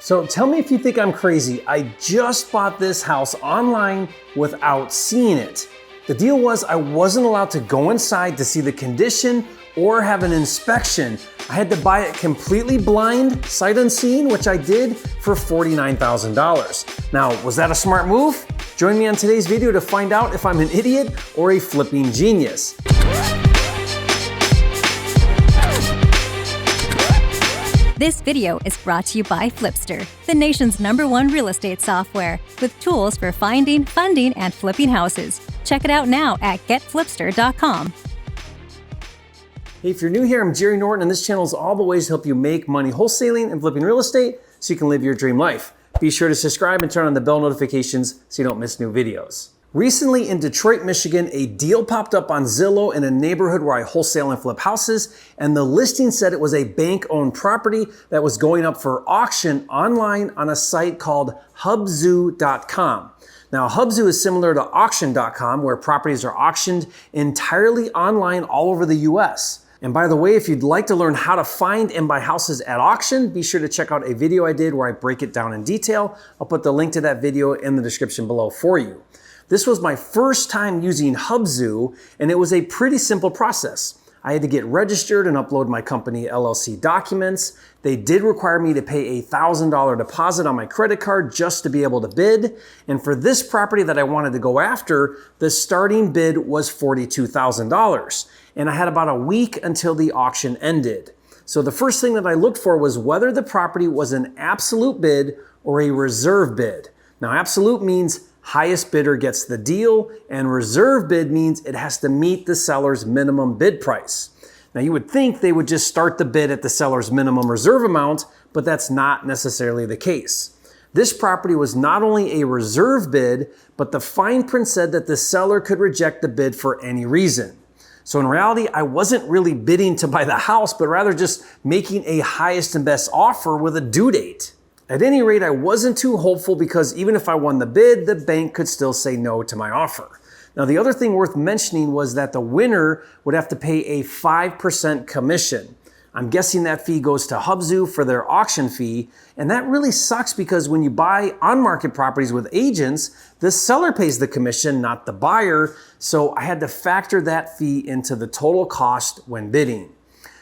So tell me if you think I'm crazy. I just bought this house online without seeing it. The deal was I wasn't allowed to go inside to see the condition or have an inspection. I had to buy it completely blind, sight unseen, which I did for $49,000. Now, was that a smart move? Join me on today's video to find out if I'm an idiot or a flipping genius. This video is brought to you by Flipster, the nation's #1 real estate software, with tools for finding, funding, and flipping houses. Check it out now at getflipster.com. Hey, if you're new here, I'm Jerry Norton, and this channel is all the ways to help you make money wholesaling and flipping real estate so you can live your dream life. Be sure to subscribe and turn on the bell notifications so you don't miss new videos. Recently in Detroit, Michigan, a deal popped up on Zillow in a neighborhood where I wholesale and flip houses, and the listing said it was a bank-owned property that was going up for auction online on a site called hubzoo.com. Now, Hubzoo is similar to auction.com, where properties are auctioned entirely online all over the US. And by the way, if you'd like to learn how to find and buy houses at auction, be sure to check out a video I did where I break it down in detail. I'll put the link to that video in the description below for you. This was my first time using Hubzoo, and it was a pretty simple process. I had to get registered and upload my company LLC documents. They did require me to pay a $1,000 deposit on my credit card just to be able to bid. And for this property that I wanted to go after, the starting bid was $42,000. And I had about a week until the auction ended. So the first thing that I looked for was whether the property was an absolute bid or a reserve bid. Now, absolute means highest bidder gets the deal, and reserve bid means it has to meet the seller's minimum bid price. Now, you would think they would just start the bid at the seller's minimum reserve amount, but that's not necessarily the case. This property was not only a reserve bid, but the fine print said that the seller could reject the bid for any reason. So in reality, I wasn't really bidding to buy the house, but rather just making a highest and best offer with a due date. At any rate, I wasn't too hopeful because even if I won the bid, the bank could still say no to my offer. Now, the other thing worth mentioning was that the winner would have to pay a 5% commission. I'm guessing that fee goes to Hubzoo for their auction fee, and that really sucks because when you buy on-market properties with agents, the seller pays the commission, not the buyer, so I had to factor that fee into the total cost when bidding.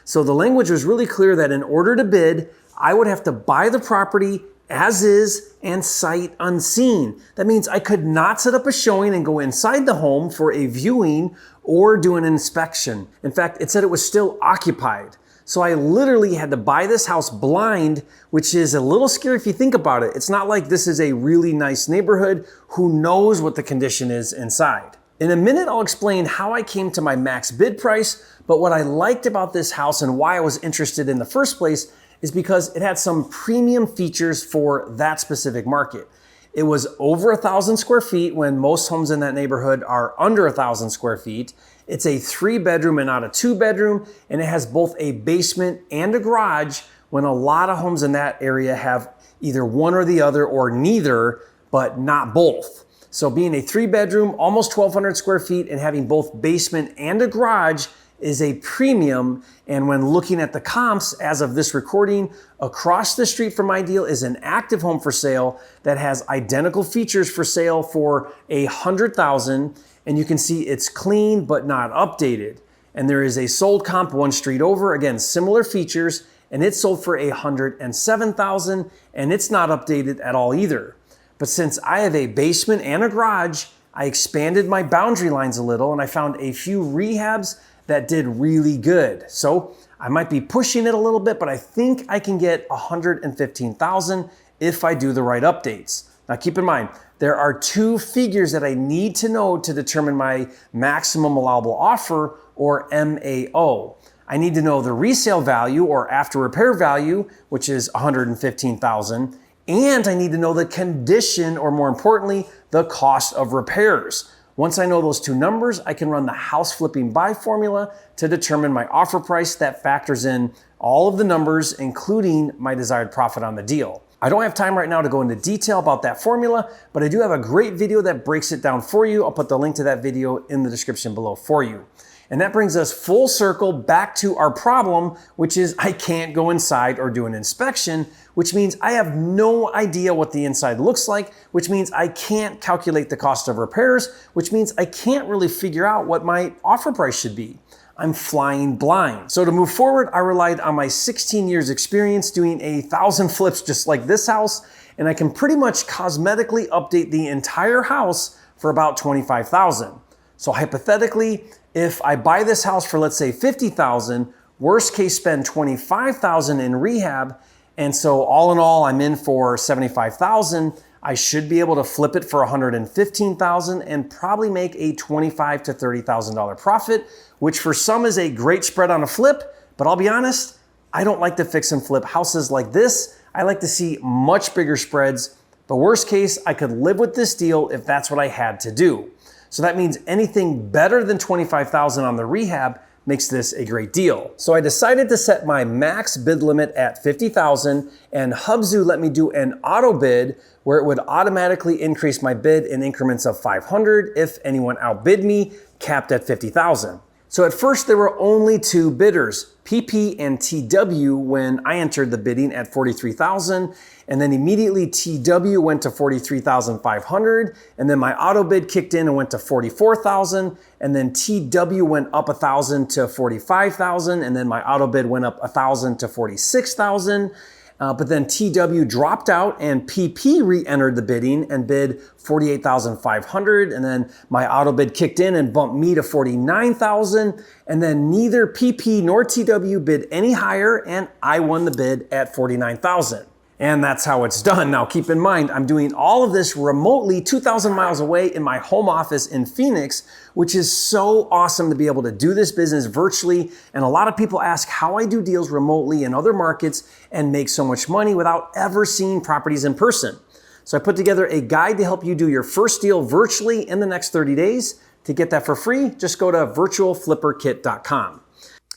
So the language was really clear that in order to bid, I would have to buy the property as is and sight unseen. That means I could not set up a showing and go inside the home for a viewing or do an inspection. In fact, it said it was still occupied. So I literally had to buy this house blind, which is a little scary if you think about it. It's not like this is a really nice neighborhood. Who knows what the condition is inside? In a minute, I'll explain how I came to my max bid price, but what I liked about this house and why I was interested in the first place is because it had some premium features for that specific market. It was over 1,000 square feet when most homes in that neighborhood are under 1,000 square feet. It's a 3-bedroom and not a 2-bedroom, and it has both a basement and a garage when a lot of homes in that area have either one or the other or neither, but not both. So being a 3-bedroom, almost 1,200 square feet and having both basement and a garage is a premium. And when looking at the comps as of this recording, across the street from my deal is an active home for sale that has identical features for sale for $100,000. And you can see it's clean but not updated. And there is a sold comp one street over, again, similar features, and it's sold for $107,000, and it's not updated at all either. But since I have a basement and a garage, I expanded my boundary lines a little and I found a few rehabs that did really good. So I might be pushing it a little bit, but I think I can get $115,000 if I do the right updates. Now keep in mind, there are 2 figures that I need to know to determine my maximum allowable offer, or MAO. I need to know the resale value or after repair value, which is $115,000, and I need to know the condition, or more importantly, the cost of repairs. Once I know those 2 numbers, I can run the house flipping buy formula to determine my offer price that factors in all of the numbers, including my desired profit on the deal. I don't have time right now to go into detail about that formula, but I do have a great video that breaks it down for you. I'll put the link to that video in the description below for you. And that brings us full circle back to our problem, which is I can't go inside or do an inspection, which means I have no idea what the inside looks like, which means I can't calculate the cost of repairs, which means I can't really figure out what my offer price should be. I'm flying blind. So to move forward, I relied on my 16 years experience doing 1,000 flips just like this house, and I can pretty much cosmetically update the entire house for about $25,000. So hypothetically, if I buy this house for, let's say, $50,000, worst case spend $25,000 in rehab, and so all in all, I'm in for $75,000. I should be able to flip it for $115,000 and probably make a $25,000 to $30,000 profit, which for some is a great spread on a flip, but I'll be honest, I don't like to fix and flip houses like this. I like to see much bigger spreads, but worst case, I could live with this deal if that's what I had to do. So that means anything better than $25,000 on the rehab makes this a great deal. So I decided to set my max bid limit at $50,000, and Hubzu let me do an auto bid where it would automatically increase my bid in increments of $500 if anyone outbid me, capped at $50,000. So at first there were only two bidders, PP and TW, when I entered the bidding at $43,000, and then immediately TW went to $43,500, and then my auto bid kicked in and went to $44,000, and then TW went up $1,000 to $45,000, and then my auto bid went up $1,000 to $46,000. But then TW dropped out and PP re-entered the bidding and bid $48,500. And then my auto bid kicked in and bumped me to $49,000. And then neither PP nor TW bid any higher, and I won the bid at $49,000. And that's how it's done. Now keep in mind, I'm doing all of this remotely 2,000 miles away in my home office in Phoenix, which is so awesome to be able to do this business virtually. And a lot of people ask how I do deals remotely in other markets and make so much money without ever seeing properties in person. So I put together a guide to help you do your first deal virtually in the next 30 days. To get that for free, just go to virtualflipperkit.com.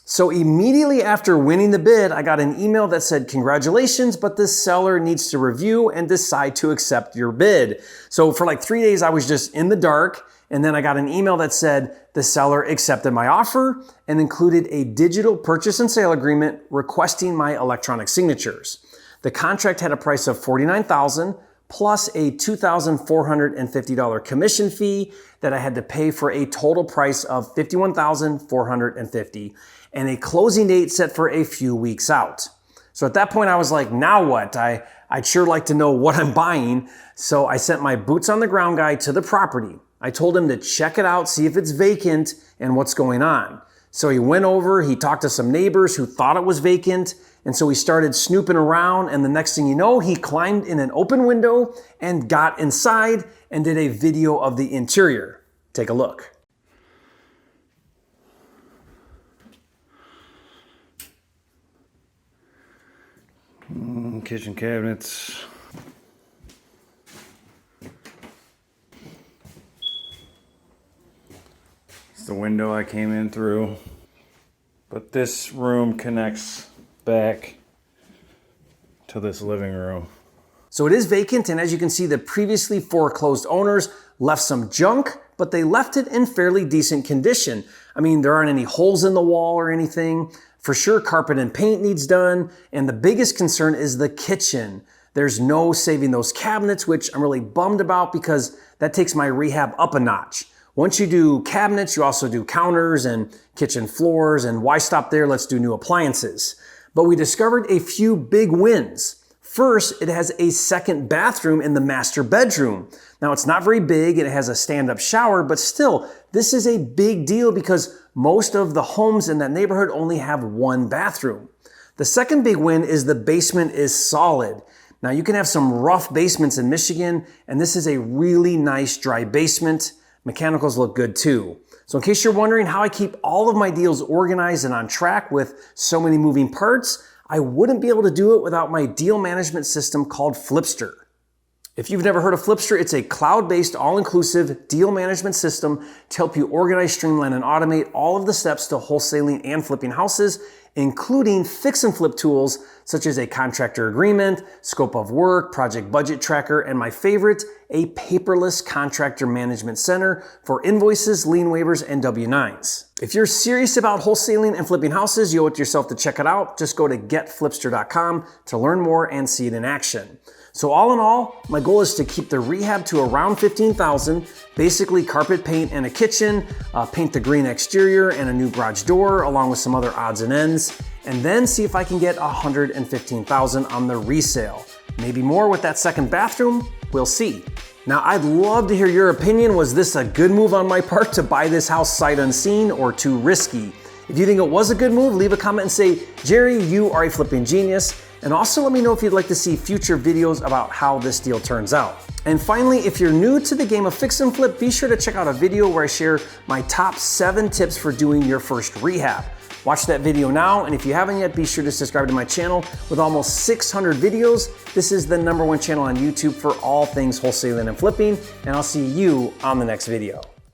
So immediately after winning the bid, I got an email that said, congratulations, but this seller needs to review and decide to accept your bid. So for like 3 days, I was just in the dark. And then I got an email that said the seller accepted my offer and included a digital purchase and sale agreement requesting my electronic signatures. The contract had a price of $49,000 plus a $2,450 commission fee that I had to pay for a total price of $51,450 and a closing date set for a few weeks out. So at that point I was like, now what? I'd sure like to know what I'm buying. So I sent my boots on the ground guy to the property. I told him to check it out, see if it's vacant and what's going on. So he went over, he talked to some neighbors who thought it was vacant. And so he started snooping around, and the next thing you know, he climbed in an open window and got inside and did a video of the interior. Take a look. Kitchen cabinets. It's the window I came in through. But this room connects back to this living room. So it is vacant, and as you can see, the previously foreclosed owners left some junk, but they left it in fairly decent condition. I mean, there aren't any holes in the wall or anything. For sure, carpet and paint needs done, and the biggest concern is the kitchen. There's no saving those cabinets, which I'm really bummed about because that takes my rehab up a notch. Once you do cabinets, you also do counters and kitchen floors, and why stop there? Let's do new appliances. But we discovered a few big wins. First, it has a second bathroom in the master bedroom. Now, it's not very big and it has a stand-up shower, but still, this is a big deal because most of the homes in that neighborhood only have one bathroom. The second big win is the basement is solid. Now, you can have some rough basements in Michigan, and this is a really nice dry basement. Mechanicals look good too. So in case you're wondering how I keep all of my deals organized and on track with so many moving parts, I wouldn't be able to do it without my deal management system called Flipster. If you've never heard of Flipster, it's a cloud-based, all-inclusive deal management system to help you organize, streamline, and automate all of the steps to wholesaling and flipping houses, including fix and flip tools such as a contractor agreement, scope of work, project budget tracker, and my favorite, a paperless contractor management center for invoices, lien waivers, and W-9s. If you're serious about wholesaling and flipping houses, you owe it to yourself to check it out. Just go to getflipster.com to learn more and see it in action. So all in all, my goal is to keep the rehab to around $15,000, basically carpet paint and a kitchen, paint the green exterior and a new garage door, along with some other odds and ends, and then see if I can get $115,000 on the resale. Maybe more with that second bathroom, we'll see. Now, I'd love to hear your opinion. Was this a good move on my part to buy this house sight unseen or too risky? If you think it was a good move, leave a comment and say, Jerry, you are a flipping genius. And also let me know if you'd like to see future videos about how this deal turns out. And finally, if you're new to the game of fix and flip, be sure to check out a video where I share my top 7 tips for doing your first rehab. Watch that video now, and if you haven't yet, be sure to subscribe to my channel with almost 600 videos. This is the #1 channel on YouTube for all things wholesaling and flipping, and I'll see you on the next video.